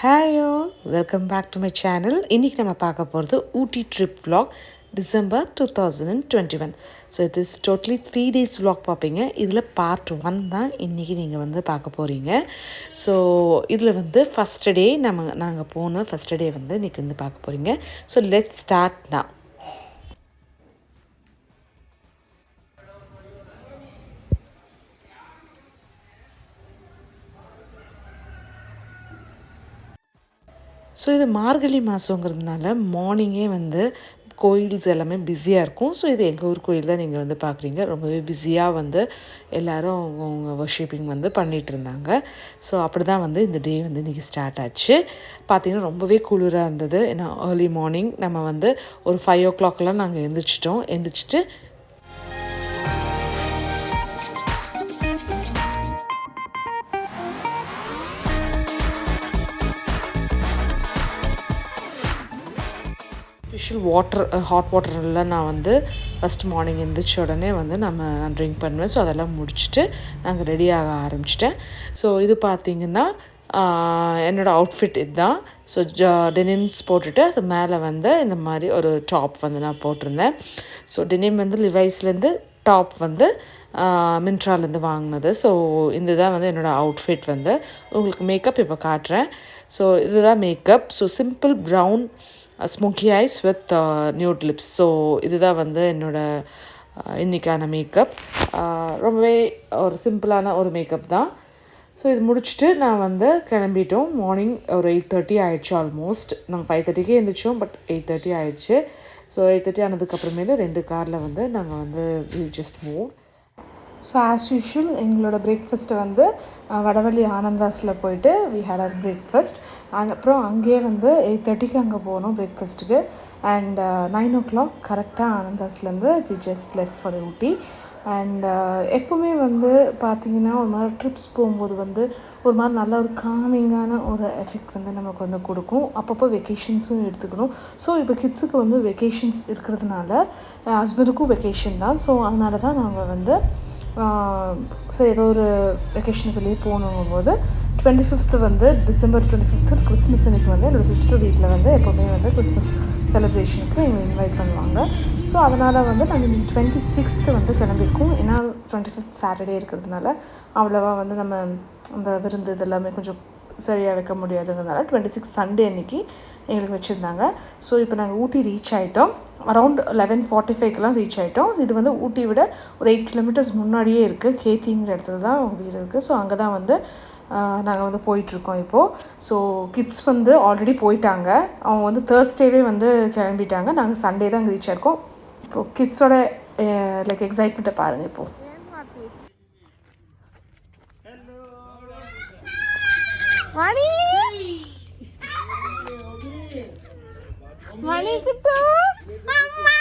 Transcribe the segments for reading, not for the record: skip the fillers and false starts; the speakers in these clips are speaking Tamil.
Hi all, welcome back to my channel. இன்னைக்கு நம்ம பார்க்க போகிறது Ooty trip vlog December 2021. So it is totally 3 days vlog பார்ப்பீங்க. இதில் பார்ட் 1 தான் இன்றைக்கி நீங்கள் வந்து பார்க்க போகிறீங்க. ஸோ இதில் வந்து ஃபஸ்ட்டு டே நாங்கள் போன ஃபஸ்ட்டு டே வந்து இன்றைக்கி வந்து பார்க்க போகிறீங்க. So let's start now. So இது மார்கழி மாதங்கிறதுனால மார்னிங்கே வந்து கோயில்ஸ் எல்லாமே பிஸியாக இருக்கும். ஸோ இது எங்கள் ஊர் கோயில் தான் நீங்கள் வந்து பார்க்குறீங்க. ரொம்பவே பிஸியாக வந்து எல்லோரும் அவங்கவுங்க வர்ஷிப்பிங் வந்து பண்ணிகிட்டு இருந்தாங்க. ஸோ அப்படி தான் வந்து இந்த டே வந்து இன்றைக்கி ஸ்டார்ட் ஆச்சு. பார்த்திங்கன்னா ரொம்பவே குளிராக இருந்தது. ஏன்னா ஏர்லி மார்னிங் நம்ம வந்து ஒரு 5 o'clock நாங்கள் எந்திரிச்சிட்டு ஹாட் வாட்டரில் நான் வந்து ஃபஸ்ட் மார்னிங் எழுந்திரிச்ச உடனே வந்து நான் ட்ரிங்க் பண்ணுவேன். ஸோ அதெல்லாம் முடிச்சுட்டு நாங்கள் ரெடியாக ஆரம்பிச்சிட்டேன். ஸோ இது பார்த்திங்கன்னா என்னோடய அவுட்ஃபிட் இதுதான். ஸோ டெனிம்ஸ் போட்டுட்டு அது மேலே வந்து இந்த மாதிரி ஒரு டாப் வந்து நான் போட்டிருந்தேன். ஸோ டெனிம் வந்து லிவைஸ்லேருந்து, டாப் வந்து மின்ட்ராலேருந்து வாங்கினது. ஸோ இதுதான் வந்து என்னோடய அவுட்ஃபிட் வந்து. உங்களுக்கு மேக்கப் இப்போ காட்டுறேன். ஸோ இதுதான் makeup. So simple brown smoky eyes with nude lips. So இதுதான் வந்து என்னோடய இன்றைக்கான மேக்கப். ரொம்பவே ஒரு சிம்பிளான ஒரு மேக்கப் தான். ஸோ இது முடிச்சுட்டு நான் வந்து கிளம்பிட்டோம். மார்னிங் ஒரு 8:30 ஆகிடுச்சு ஆல்மோஸ்ட். நாங்கள் 5:30 எழுந்திரிச்சோம், பட் 8:30 ஆகிடுச்சு. ஸோ 8:30 ஆனதுக்கப்புறமேல 2 காரில் வந்து நாங்கள் வந்து just move. So as usual எங்களோட பிரேக்ஃபாஸ்ட்டை வந்து வடவள்ளி ஆனந்தாஸில் போயிட்டு வி ஹேட் அவர் பிரேக்ஃபாஸ்ட். அப்புறம் அங்கேயே வந்து 8:30 அங்கே போனோம் பிரேக்ஃபாஸ்ட்டுக்கு. அண்ட் 9 o'clock கரெக்டாக ஆனந்தாஸ்லேருந்து we just left for the Ooty. And எப்போவுமே வந்து பார்த்திங்கன்னா ஒரு மாதிரி ட்ரிப்ஸ் போகும்போது வந்து ஒரு மாதிரி நல்ல ஒரு காமிங்கான ஒரு எஃபெக்ட் வந்து நமக்கு வந்து கொடுக்கும். அப்பப்போ வெக்கேஷன்ஸும் எடுத்துக்கணும். ஸோ இப்போ கிட்ஸுக்கு வந்து வெக்கேஷன்ஸ் இருக்கிறதுனால ஹஸ்பண்டுக்கும் வெக்கேஷன் தான். ஸோ அதனால தான் நாங்கள் வந்து ஸோ ஏதோ ஒரு வெக்கேஷனுக்கு வெளியே போகணுங்கும்போது 25th வந்து டிசம்பர் 25th கிறிஸ்மஸ் அன்றைக்கி வந்து என்னோடய சிஸ்டர் வீட்டில் வந்து எப்போவுமே வந்து கிறிஸ்மஸ் செலிப்ரேஷனுக்கு எங்களை இன்வைட் பண்ணுவாங்க. ஸோ அதனால் வந்து நாங்கள் 26th வந்து கிளம்பியிருக்கோம். ஏன்னா 25th சாட்டர்டே இருக்கிறதுனால அவ்வளோவா வந்து நம்ம அந்த விருந்து இதெல்லாமே கொஞ்சம் சரியாக வைக்க முடியாதுங்கிறதுனால 26 சண்டே அன்றைக்கி எங்களுக்கு வச்சுருந்தாங்க. ஸோ இப்போ நாங்கள் ஊட்டி ரீச் ஆகிட்டோம். அரவுண்ட் 11:45 ரீச் ஆகிட்டோம். இது வந்து ஊட்டி விட ஒரு 8 kilometers முன்னாடியே இருக்குது. கேத்திங்கிற இடத்துல தான் அவங்க வீடு இருக்குது. ஸோ அங்கே தான் வந்து நாங்கள் வந்து போயிட்டுருக்கோம் இப்போது. ஸோ கிட்ஸ் வந்து ஆல்ரெடி போயிட்டாங்க. அவங்க வந்து தேர்ஸ்டேவே வந்து கிளம்பிட்டாங்க. நாங்கள் சண்டே தான் அங்கே ரீச் ஆகிருக்கோம். இப்போது கிட்ஸோட லைக் எக்ஸைட்மெண்ட்டை பாருங்கள் இப்போது. மணிக்கிட்டோ அம்மா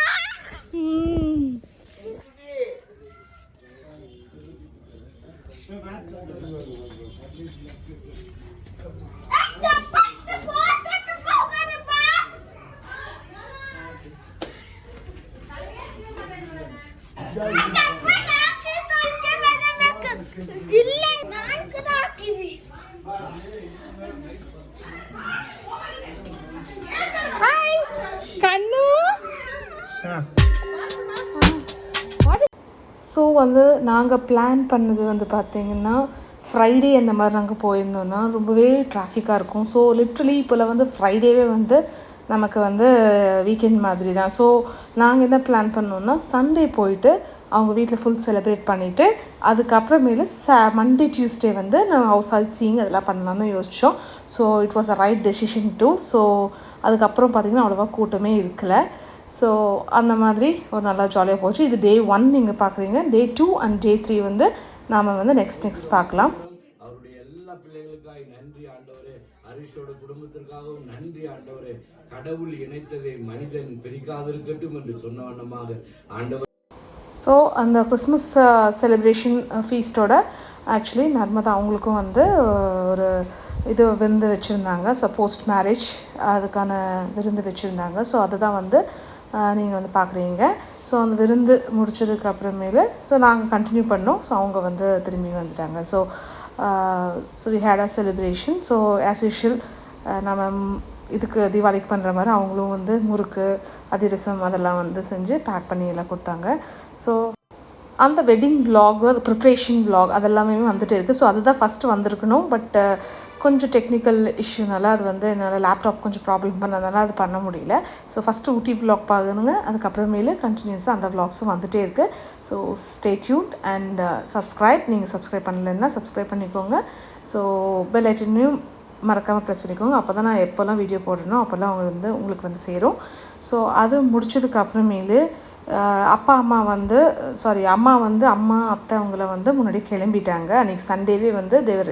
ஸோ வந்து நாங்கள் பிளான் பண்ணது வந்து பார்த்திங்கன்னா ஃப்ரைடே அந்த மாதிரி நாங்கள் போயிருந்தோன்னா ரொம்பவே டிராஃபிக்காக இருக்கும். ஸோ லிட்ரலி இப்போல்லாம் வந்து ஃப்ரைடேவே வந்து நமக்கு வந்து வீக்கெண்ட் மாதிரி தான். ஸோ நாங்கள் என்ன பிளான் பண்ணோன்னா சண்டே போயிட்டு அவங்க வீட்டில் ஃபுல் செலிப்ரேட் பண்ணிவிட்டு அதுக்கப்புறமேலு மண்டே டியூஸ்டே வந்து நான் ஹவுஸ் சீயிங் அதெல்லாம் பண்ணலான்னு யோசித்தோம். So it was a right decision too. So அதுக்கப்புறம் பார்த்திங்கன்னா அவ்வளோவா கூட்டமே இருக்கலை. ஸோ அந்த மாதிரி ஒரு நல்லா ஜாலியாக போச்சு. இது டே 1 நீங்கள் பார்க்குறீங்க. டே 2 அண்ட் டே 3 வந்து நாம் வந்து நெக்ஸ்ட் பார்க்கலாம். அவருடைய எல்லா பிள்ளைகளுக்காக நன்றி ஆண்டவரே. ஹரிஷோட குடும்பத்திற்காகவும் நன்றி ஆண்டவரே. கடவுள் இணைத்ததை மனிதன் பிரிக்காதிருக்கட்டும் என்று சொன்ன வண்ணமாக ஆண்டவர். ஸோ அந்த கிறிஸ்மஸ் செலிப்ரேஷன் ஃபீஸ்டோட ஆக்சுவலி நர்மதா அவங்களுக்கும் வந்து ஒரு இது விருந்து வச்சுருந்தாங்க. ஸோ போஸ்ட் மேரேஜ் அதுக்கான விருந்து வச்சுருந்தாங்க. ஸோ அதை தான் வந்து நீங்கள் வந்து பார்க்குறீங்க. ஸோ அந்த விருந்து முடிச்சதுக்கு அப்புறமேலு ஸோ நாங்கள் கண்டினியூ பண்ணோம். ஸோ அவங்க வந்து திரும்பி வந்துட்டாங்க. So we had a celebration. So as usual நம்ம இதுக்கு தீபாவளிக்கு பண்ணுற மாதிரி அவங்களும் வந்து முறுக்கு அதிரசம் அதெல்லாம் வந்து செஞ்சு பேக் பண்ணி எல்லாம் கொடுத்தாங்க. ஸோ அந்த வெட்டிங் விலாகு அது ப்ரிப்ரேஷன் விலாக் அதெல்லாமே வந்துட்டு இருக்குது. ஸோ அதுதான் ஃபஸ்ட்டு வந்திருக்கணும். பட் கொஞ்சம் டெக்னிக்கல் இஷ்யூனால அது வந்து என்னால் லேப்டாப் கொஞ்சம் ப்ராப்ளம் பண்ணதுனால அது பண்ண முடியல. ஸோ ஃபஸ்ட்டு ஊட்டி விலாக் பார்க்கணுங்க, அதுக்கப்புறமேலு கண்டினியூஸாக அந்த விலாக்ஸும் வந்துகிட்டே இருக்குது. So stay tuned and subscribe. நீங்கள் சப்ஸ்கிரைப் பண்ணலைன்னா சப்ஸ்கிரைப் பண்ணிக்கோங்க. ஸோ பெல் ஐட்டனையும் மறக்காமல் ப்ரெஸ் பண்ணிக்கோங்க. அப்போ தான் நான் எப்போல்லாம் வீடியோ போடுறேனோ அப்போல்லாம் உங்களுக்கு வந்து சேரும். ஸோ அது முடிச்சதுக்கு அப்புறமேலு அம்மா வந்து அம்மா அத்தை அவங்கள வந்து முன்னாடி கிளம்பிட்டாங்க. அன்றைக்கி சண்டேவே வந்து தேவர்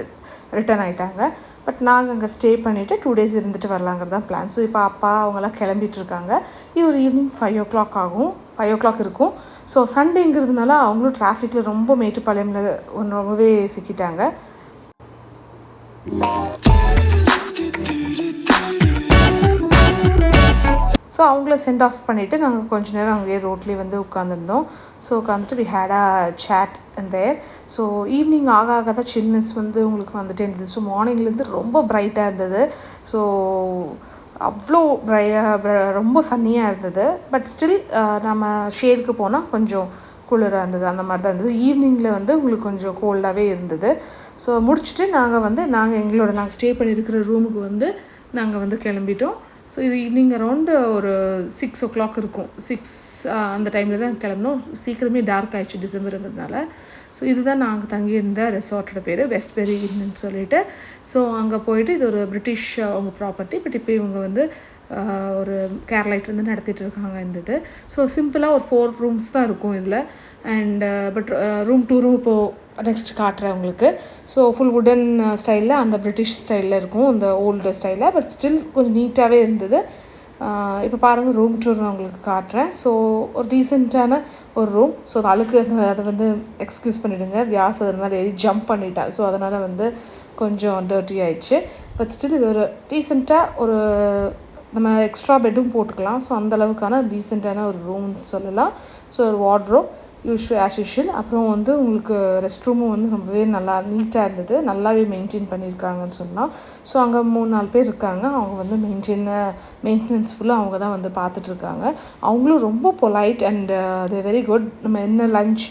ரிட்டர்ன் ஆகிட்டாங்க. பட் நாங்கள் அங்கே ஸ்டே பண்ணிவிட்டு 2 days இருந்துட்டு வரலாங்கிறது தான் பிளான். ஸோ இப்போ அப்பா அவங்களாம் கிளம்பிட்டுருக்காங்க. இது ஒரு ஈவினிங் 5 o'clock ஆகும், 5 o'clock இருக்கும். ஸோ சண்டேங்கிறதுனால அவங்களும் டிராஃபிக்கில் ரொம்ப மேட்டுப்பாளையமில் ரொம்பவே சிக்கிட்டாங்க. ஸோ அவங்கள சென்ட் ஆஃப் பண்ணிவிட்டு நாங்கள் கொஞ்ச நேரம் அங்கேயே ரோட்லேயே வந்து உட்காந்துருந்தோம். ஸோ உட்காந்துட்டு we had a chat and there. So evening ஆக தான் சில்னஸ் வந்து உங்களுக்கு வந்துட்டே இருந்தது. ஸோ மார்னிங்லேருந்து ரொம்ப பிரைட்டாக இருந்தது. ஸோ அவ்வளோ ரொம்ப சன்னியாக இருந்தது. பட் ஸ்டில் நம்ம ஷேடுக்கு போனால் கொஞ்சம் குளிராக இருந்தது. அந்த மாதிரி தான் இருந்தது. ஈவினிங்கில் வந்து உங்களுக்கு கொஞ்சம் கோல்டாகவே இருந்தது. ஸோ முடிச்சுட்டு நாங்கள் ஸ்டே பண்ணியிருக்கிற ரூமுக்கு வந்து நாங்கள் வந்து கிளம்பிட்டோம். ஸோ இது ஈவினிங் அரௌண்டு ஒரு 6 o'clock இருக்கும். 6 அந்த டைமில் தான் கிளம்பினோம். சீக்கிரமே டார்க் ஆகிடுச்சு டிசம்பருங்கிறதுனால. ஸோ இதுதான் நாங்கள் தங்கியிருந்த ரெசார்ட்டோட பேர் வெஸ்ட்பெரி இன்னுன்னு சொல்லிட்டு. ஸோ அங்கே போயிட்டு இது ஒரு பிரிட்டிஷ் அவங்க ப்ராப்பர்ட்டி. பட் இப்போ இவங்க வந்து ஒரு கேரளைட் வந்து நடத்திட்டு இருக்காங்க இந்த இது. ஸோ சிம்பிளாக ஒரு 4 rooms தான் இருக்கும் இதில். அண்ட் பட் ரூம் 2 இப்போது நெக்ஸ்ட் காட்டுறேன் உங்களுக்கு. ஸோ ஃபுல் வுடன் ஸ்டைலில் அந்த பிரிட்டிஷ் ஸ்டைலில் இருக்கும், அந்த ஓல்டு ஸ்டைலில். பட் ஸ்டில் கொஞ்சம் நீட்டாகவே இருந்தது. இப்போ பாருங்கள் ரூம் டூர் நான் உங்களுக்கு காட்டுறேன். ஸோ ஒரு டீசெண்டான ஒரு ரூம். ஸோ அது அழுக்கு அதை வந்து எக்ஸ்கியூஸ் பண்ணிவிடுங்க. வியாஸ் அது மாதிரி ஏறி ஜம்ப் பண்ணிட்டேன். ஸோ அதனால் வந்து கொஞ்சம் டர்ட்டி ஆயிடுச்சு. பட் ஸ்டில் இது ஒரு டீசெண்டாக ஒரு நம்ம எக்ஸ்ட்ரா பெட்டும் போட்டுக்கலாம். ஸோ அந்தளவுக்கான டீசெண்டான ஒரு ரூம்னு சொல்லலாம். ஸோ ஒரு வார்ட்ரோப் ஆஸ் யூஷுவல். அப்புறம் வந்து உங்களுக்கு ரெஸ்ட் ரூமும் வந்து ரொம்பவே நல்லா நீட்டாக இருந்தது. நல்லாவே மெயின்டைன் பண்ணியிருக்காங்கன்னு சொல்லலாம். ஸோ அங்கே 3-4 பேர் இருக்காங்க. அவங்க வந்து மெயின்டெனன்ஸ் ஃபுல்லாக அவங்க தான் வந்து பார்த்துட்ருக்காங்க. அவங்களும் ரொம்ப polite and they very good. நம்ம என்ன லஞ்ச்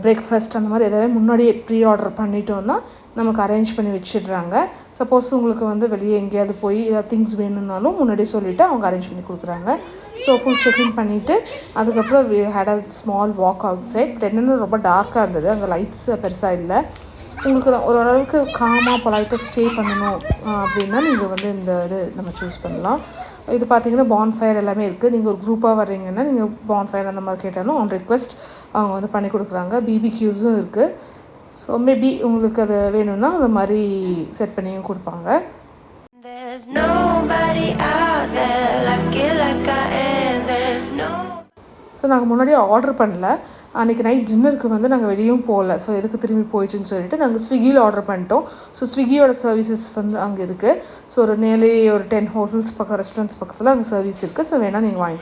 பிரேக்ஃபாஸ்ட் அந்த மாதிரி எதாவது முன்னாடியே ப்ரீ ஆர்டர் பண்ணிட்டோன்னா நமக்கு அரேஞ்ச் பண்ணி வச்சிடுறாங்க. சப்போஸ் உங்களுக்கு வந்து வெளியே எங்கேயாவது போய் ஏதாவது திங்ஸ் வேணும்னாலும் முன்னாடியே சொல்லிவிட்டு அவங்க அரேஞ்ச் பண்ணி கொடுக்குறாங்க. ஸோ ஃபுல் செக்இன் பண்ணிவிட்டு அதுக்கப்புறம் we had a small walk outside. But என்னென்ன ரொம்ப டார்க்காக இருந்தது, அங்கே லைட்ஸ் பெருசாக இல்லை. உங்களுக்கு ஓரளவுக்கு காமாக பொலைட்டாக ஸ்டே பண்ணணும் அப்படின்னா நீங்கள் வந்து இந்த இது நம்ம சூஸ் பண்ணலாம். இது பார்த்திங்கன்னா பான்ஃபயர் எல்லாமே இருக்குது. நீங்கள் ஒரு குரூப்பாக வர்றீங்கன்னா நீங்கள் பான்ஃபயர் அந்த மாதிரி கேட்டாலும் ஆன் ரிக்வெஸ்ட் அவங்க வந்து பண்ணி கொடுக்குறாங்க. பிபிக்யூஸும் இருக்குது. ஸோ மேபி உங்களுக்கு அது வேணும்னா அந்த மாதிரி செட் பண்ணியும் கொடுப்பாங்க. ஸோ நாங்கள் முன்னாடியே ஆர்டர் பண்ணல. அன்றைக்கி நைட் டின்னருக்கு வந்து நாங்கள் வெளியும் போகல. ஸோ எதுக்கு திரும்பி போயிட்டுன்னு சொல்லிட்டு நாங்கள் ஸ்விக்கியில் ஆர்டர் பண்ணிட்டோம். ஸோ ஸ்விக்கியோட சர்வீசஸ் வந்து அங்கே இருக்குது. ஸோ ஒரு நியர்லி ஒரு 10 ஹோட்டல்ஸ் பக்கம் ரெஸ்டாரண்ட்ஸ் பக்கத்தில் அங்கே சர்வீஸ் இருக்குது. ஸோ வேணால் நீங்கள் வாங்கி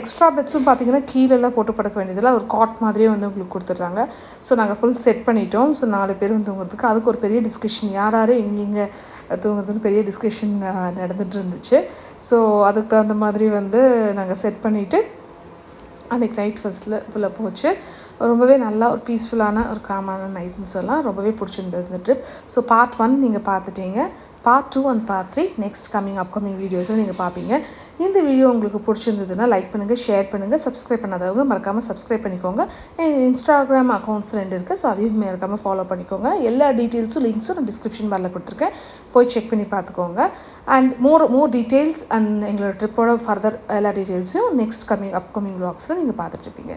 எக்ஸ்ட்ரா பெட்ஸும் பார்த்திங்கன்னா கீழெல்லாம் போட்டு படுக்க வேண்டியதில்லை. ஒரு காட் மாதிரியே வந்து உங்களுக்கு கொடுத்துட்றாங்க. ஸோ நாங்கள் ஃபுல் செட் பண்ணிட்டோம். ஸோ 4 பேர் வந்து தூங்குறதுக்கு அதுக்கு ஒரு பெரிய டிஸ்கஷன், யார் எங்கெங்கே தூங்குறதுன்னு பெரிய டிஸ்கஷன் நடந்துகிட்டு இருந்துச்சு. ஸோ அதுக்கு தகுந்த மாதிரி வந்து நாங்கள் செட் பண்ணிவிட்டு அன்றைக்கி நைட் ஃபுல்லாக போச்சு. ரொம்பவே நல்லா ஒரு பீஸ்ஃபுல்லான ஒரு காமான நைட்னு சொல்லலாம். ரொம்பவே பிடிச்சிருந்தது இந்த ட்ரிப். ஸோ பார்ட் 1 நீங்கள் பார்த்துட்டீங்க. Part 2 and part 3 next upcoming வீடியோஸில் நீங்கள் பார்ப்பீங்க. இந்த வீடியோ உங்களுக்கு பிடிச்சிருந்ததுன்னா லைக் பண்ணுங்கள், ஷேர் பண்ணுங்கள். சப்ஸ்கிரைப் பண்ணாதவங்க மறக்காமல் சப்ஸ்கிரைப் பண்ணிக்கோங்க. இன்ஸ்டாகிராம் அக்கௌண்ட்ஸ் 2 இருக்குது. ஸோ அதையும் மறக்காமல் ஃபாலோ பண்ணிக்கோங்க. எல்லா டீட்டெயில்ஸும் லிங்க்ஸும் நான் டிஸ்கிரிப்ஷன் பாரில் கொடுத்துருக்கேன், போய் செக் பண்ணி பார்த்துக்கோங்க. அண்ட் மோர் டீட்டெயில்ஸ் அண்ட் எங்களோட ட்ரிப்போட ஃபர்தர் எல்லா டீட்டெயில்ஸும் நெக்ஸ்ட் அப்கமிங் vlogsல நீங்கள் பார்த்துட்ருப்பீங்க.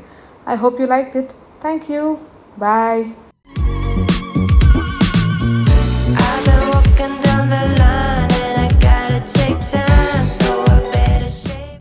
I hope you liked it. Thank you. Bye.